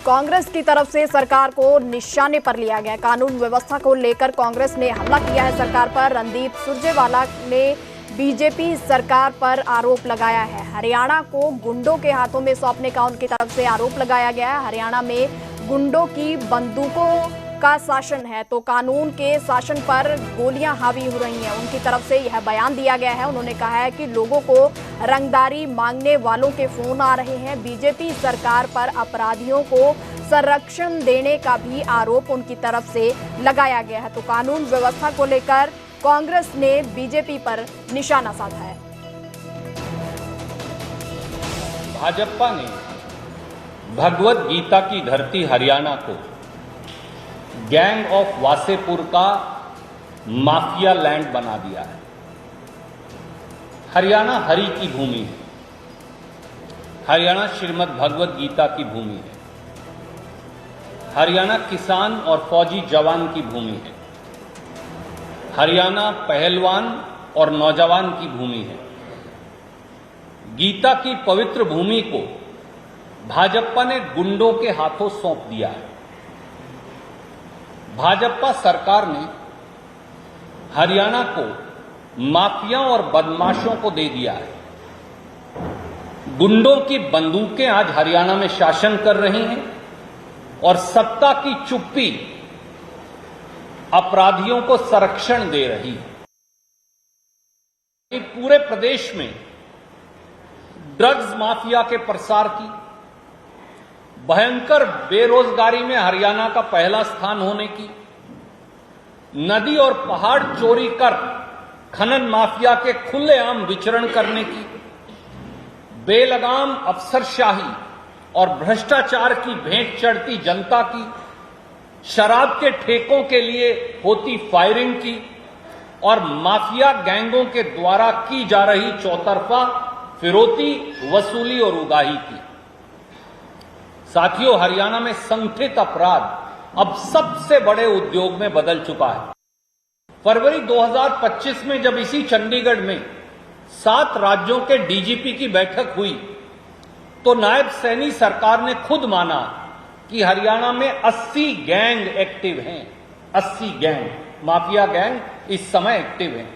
कांग्रेस की तरफ से सरकार को निशाने पर लिया गया। कानून व्यवस्था को लेकर कांग्रेस ने हमला किया है सरकार पर। रणदीप सुरजेवाला ने बीजेपी सरकार पर आरोप लगाया है। हरियाणा को गुंडों के हाथों में सौंपने का उनकी तरफ से आरोप लगाया गया है। हरियाणा में गुंडों की बंदूकों का शासन है तो कानून के शासन पर गोलियां हावी हो रही हैं। उनकी तरफ से यह बयान दिया गया है। उन्होंने कहा है कि लोगों को रंगदारी मांगने वालों के फोन आ रहे हैं। बीजेपी सरकार पर अपराधियों को संरक्षण देने का भी आरोप उनकी तरफ से लगाया गया है। तो कानून व्यवस्था को लेकर कांग्रेस ने बीजेपी पर निशाना साधा है। भाजपा ने भगवत गीता की धरती हरियाणा को गैंग ऑफ वासेपुर का माफिया लैंड बना दिया है। हरियाणा हरि की भूमि है। हरियाणा श्रीमद् भगवत गीता की भूमि है। हरियाणा किसान और फौजी जवान की भूमि है। हरियाणा पहलवान और नौजवान की भूमि है। गीता की पवित्र भूमि को भाजपा ने गुंडों के हाथों सौंप दिया है। भाजपा सरकार ने हरियाणा को माफिया और बदमाशों को दे दिया है। गुंडों की बंदूकें आज हरियाणा में शासन कर रही हैं और सत्ता की चुप्पी अपराधियों को संरक्षण दे रही है। पूरे प्रदेश में ड्रग्स माफिया के प्रसार की, भयंकर बेरोजगारी में हरियाणा का पहला स्थान होने की, नदी और पहाड़ चोरी कर खनन माफिया के खुलेआम विचरण करने की, बेलगाम अफसरशाही और भ्रष्टाचार की भेंट चढ़ती जनता की, शराब के ठेकों के लिए होती फायरिंग की और माफिया गैंगों के द्वारा की जा रही चौतरफा फिरौती वसूली और उगाही की। साथियों, हरियाणा में संगठित अपराध अब सबसे बड़े उद्योग में बदल चुका है। फरवरी 2025 में जब इसी चंडीगढ़ में 7 राज्यों के डीजीपी की बैठक हुई तो नायब सैनी सरकार ने खुद माना कि हरियाणा में 80 गैंग एक्टिव हैं। 80 गैंग, माफिया गैंग इस समय एक्टिव हैं।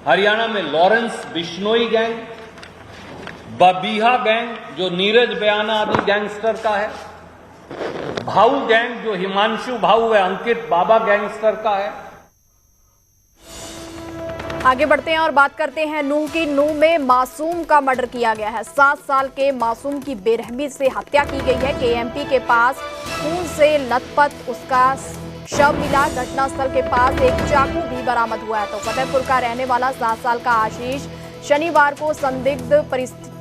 हरियाणा में लॉरेंस बिश्नोई गैंग, बबीहा गैंग जो नीरज बयाना आदि गैंगस्टर का है, भाऊ गैंग जो हिमांशु भाऊ व अंकित बाबा गैंगस्टर का है। आगे बढ़ते हैं और बात करते हैं नूह की। नूह में मासूम का मर्डर किया गया है। 7 साल के मासूम की बेरहमी से हत्या की गई है। केएमपी के पास खून से लथपथ उसका शव मिला। घटनास्थल के पास एक चाकू भी बरामद हुआ है। तो फतेहपुर का रहने वाला 7 साल का आशीष शनिवार को संदिग्ध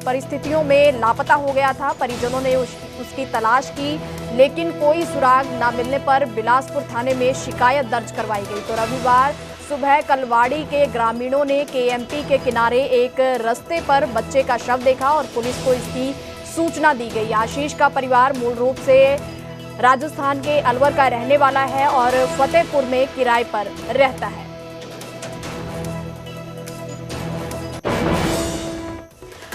परिस्थितियों में लापता हो गया था। परिजनों ने उसकी तलाश की लेकिन कोई सुराग न मिलने पर बिलासपुर थाने में शिकायत दर्ज करवाई गई। तो रविवार सुबह कलवाड़ी के ग्रामीणों ने केएमपी के किनारे एक रास्ते पर बच्चे का शव देखा और पुलिस को इसकी सूचना दी गई। आशीष का परिवार मूल रूप से राजस्थान के अलवर का रहने वाला है और फतेहपुर में किराए पर रहता है।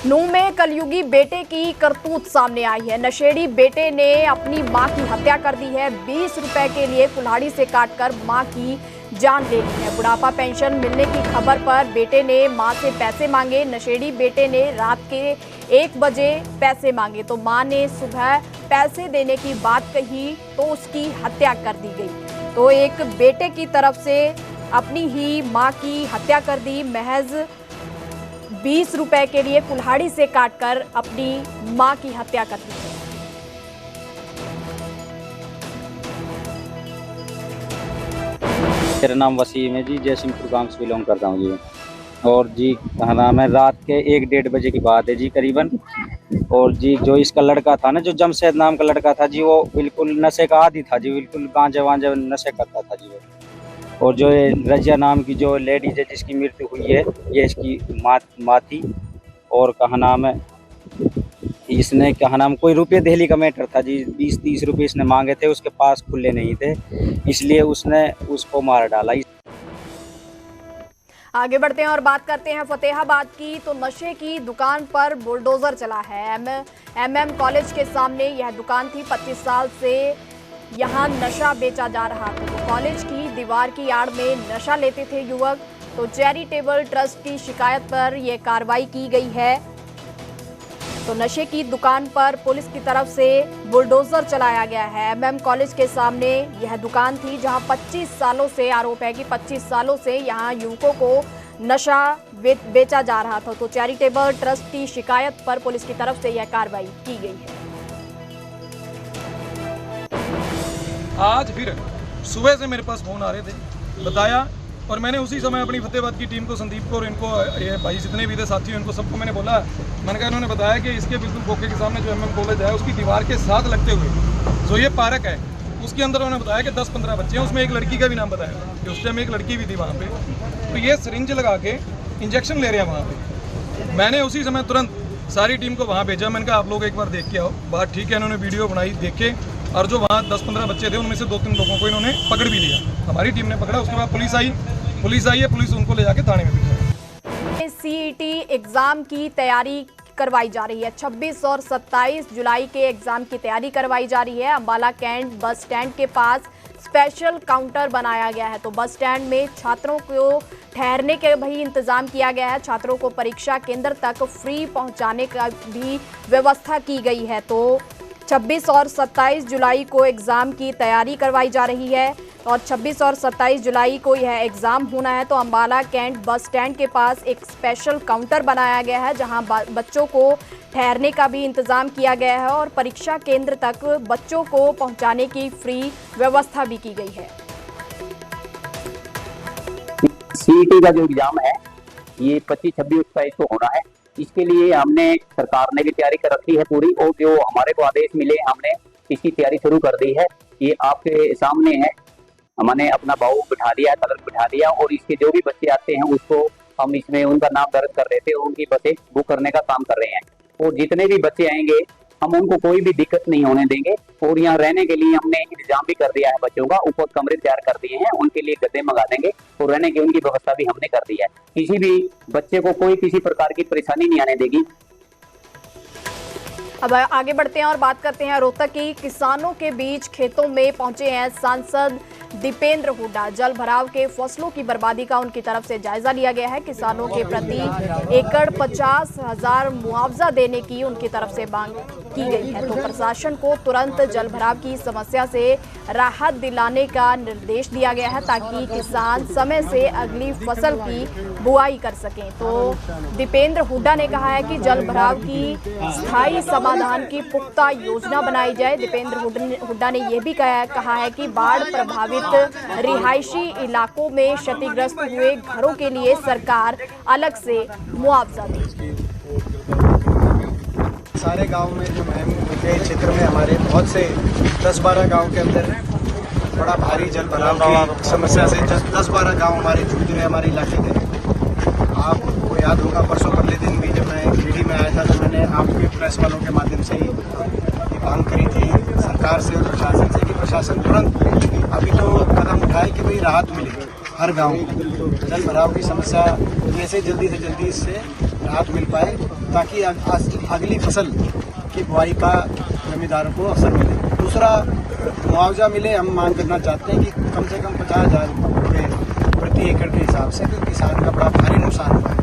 नूह में कलयुगी बेटे की करतूत सामने आई है। नशेड़ी बेटे ने अपनी मां की हत्या कर दी है। 20 रुपए के लिए कुल्हाड़ी से काटकर मां की जान ले ली है। बुढ़ापा पेंशन मिलने की खबर पर बेटे ने मां से पैसे मांगे। नशेड़ी बेटे ने रात के 1 बजे पैसे मांगे तो मां ने सुबह पैसे देने की बात कही तो उसकी हत्या कर दी गई। तो एक बेटे की तरफ से अपनी ही मां की हत्या कर दी। महज 20 रुपए के लिए कुल्हाड़ी से काटकर अपनी मां की हत्या कर दी। मेरा नाम वसीम है जी, जयसिंहपुर गांव से बिलोंग करता हूँ जी। और जी कहा नाम है, रात के 1-1:30 बजे की बात है जी करीबन। और जी जो इसका लड़का था ना, जो जमशेद नाम का लड़का था जी, वो बिल्कुल नशे का आदी था जी, बिल्कुल गांजे वांजे नशे करता था जी वो। और जो रजिया नाम की जो लेडीज है जिसकी मृत्यु हुई है, ये इसकी माँ थी। और कहा नाम है, इसने कहा नाम कोई रुपये दहली का मैटर था जी। 20-30 रुपये इसने मांगे थे, उसके पास खुले नहीं थे, इसलिए उसने उसको मार डाला। आगे बढ़ते हैं और बात करते हैं फतेहाबाद की। तो नशे की दुकान पर बुलडोजर चला है। एमएम कॉलेज के सामने यह दुकान थी। 25 साल से यहां नशा बेचा जा रहा था। तो कॉलेज की दीवार की आड़ में नशा लेते थे युवक। तो चैरिटेबल ट्रस्ट की शिकायत पर यह कार्रवाई की गई है। तो नशे की दुकान पर पुलिस की तरफ से बुलडोजर चलाया गया है। एमएम कॉलेज के सामने यह दुकान थी जहां 25 सालों से आरोप है कि 25 सालों से यहां युवकों को नशा बेचा जा रहा था। तो चैरिटेबल ट्रस्ट की शिकायत पर पुलिस की तरफ से यह कार्रवाई की गई है। आज फिर सुबह से मेरे पास फोन आ रहे थे, बताया, और मैंने उसी समय अपनी फतेहाबाद की टीम को, संदीप को और इनको, ये भाई जितने भी थे साथी, उनको सबको मैंने बोला, मैंने कहा, इन्होंने बताया कि इसके बिल्कुल बोके के सामने जो एमएम कॉलेज है उसकी दीवार के साथ लगते हुए जो ये पार्क है उसके अंदर उन्होंने बताया कि 10-15 बच्चे हैं। उसमें एक लड़की का भी नाम बताया कि उस टाइम एक लड़की भी थी वहाँ पे। तो ये सिरिंज लगा के इंजेक्शन ले रहे हैं वहाँ पे। मैंने उसी समय तुरंत सारी टीम को वहाँ भेजा। मैंने कहा आप लोग एक बार देख के आओ। बात ठीक है, इन्होंने वीडियो बनाई, देखे, और जो वहाँ 10-15 बच्चे थे उनमें से 2-3 लोगों को इन्होंने पकड़ भी लिया। हमारी टीम ने पकड़ा। उसके बाद पुलिस आई है, पुलिस उनको ले जाके थाने में भिजवाई। सीईटी एग्जाम की तैयारी करवाई जा रही है। 26 और 27 जुलाई के एग्जाम की तैयारी करवाई जा रही है। अंबाला कैंट बस स्टैंड के पास स्पेशल काउंटर बनाया गया है। तो बस स्टैंड में छात्रों को ठहरने के भी इंतजाम किया गया है। छात्रों को परीक्षा केंद्र तक फ्री पहुंचाने का भी व्यवस्था की गई है। तो 26 और 27 जुलाई को एग्जाम की तैयारी करवाई जा रही है और 26 और 27 जुलाई को यह एग्जाम होना है। तो अंबाला कैंट बस स्टैंड के पास एक स्पेशल काउंटर बनाया गया है जहां बच्चों को ठहरने का भी इंतजाम किया गया है और परीक्षा केंद्र तक बच्चों को पहुंचाने की फ्री व्यवस्था भी की गई है। सीईटी का जो एग्जाम है ये 25-26 को होना है। इसके लिए हमने, सरकार ने भी तैयारी कर रखी है पूरी, और जो हमारे को आदेश मिले हमने इसकी तैयारी शुरू कर दी है। ये आपके सामने है। हमने अपना बाऊ बिठा लिया, कलर बिठा लिया, और इसके जो भी बच्चे आते हैं उसको हम इसमें उनका नाम दर्ज कर रहे थे और उनकी बसें बुक करने का काम कर रहे हैं। और जितने भी बच्चे आएंगे हम उनको कोई भी दिक्कत नहीं होने देंगे। और यहाँ रहने के लिए हमने इंतजाम भी कर दिया है बच्चों का। ऊपर कमरे तैयार कर दिए हैं, उनके लिए गद्दे मंगा देंगे और रहने की उनकी व्यवस्था भी हमने कर दी है। किसी भी बच्चे को कोई किसी प्रकार की परेशानी नहीं आने देगी। अब आगे बढ़ते हैं और बात करते हैं रोहतक की। किसानों के बीच खेतों में पहुंचे हैं सांसद दीपेंद्र हुड्डा। जल भराव के फसलों की बर्बादी का उनकी तरफ से जायजा लिया गया है। किसानों के प्रति एकड़ 50,000 मुआवजा देने की उनकी तरफ से मांग की गई है। तो प्रशासन को तुरंत जल भराव की समस्या से राहत दिलाने का निर्देश दिया गया है ताकि किसान समय से अगली फसल की बुआई कर सकें। तो दीपेंद्र हुड्डा ने कहा है कि जल भराव की स्थायी समाधान की पुख्ता योजना बनाई जाए। दीपेंद्र हुड्डा ने यह भी कहा है कि बाढ़ प्रभावित रिहायशी इलाकों में क्षतिग्रस्त हुए घरों के लिए सरकार अलग से मुआवजा दे। सारे गांव में जो मुहिम के क्षेत्र में हमारे बहुत से 10-12 गांव के अंदर बड़ा भारी जल भराव की समस्या से 10-12 गांव हमारे जूझ रहे हमारे इलाके के। आपको याद होगा परसों पहले दिन भी जब मैं खेड़ी में आया था तो मैंने आपके प्रेस वालों के माध्यम से ही मांग करी थी सरकार से और प्रशासन से कि प्रशासन तुरंत अभी तो कदम उठाए कि भाई राहत मिले हर गांव को। जल भराव की समस्या कैसे जल्दी से जल्दी इससे राहत मिल पाए ताकि अगली फसल की बुआई का जमींदारों को अवसर मिले। दूसरा, मुआवजा मिले। हम मांग करना चाहते हैं कि कम से कम 50,000 रुपये प्रति एकड़ के हिसाब से, क्योंकि किसान का बड़ा भारी नुकसान हुआ है।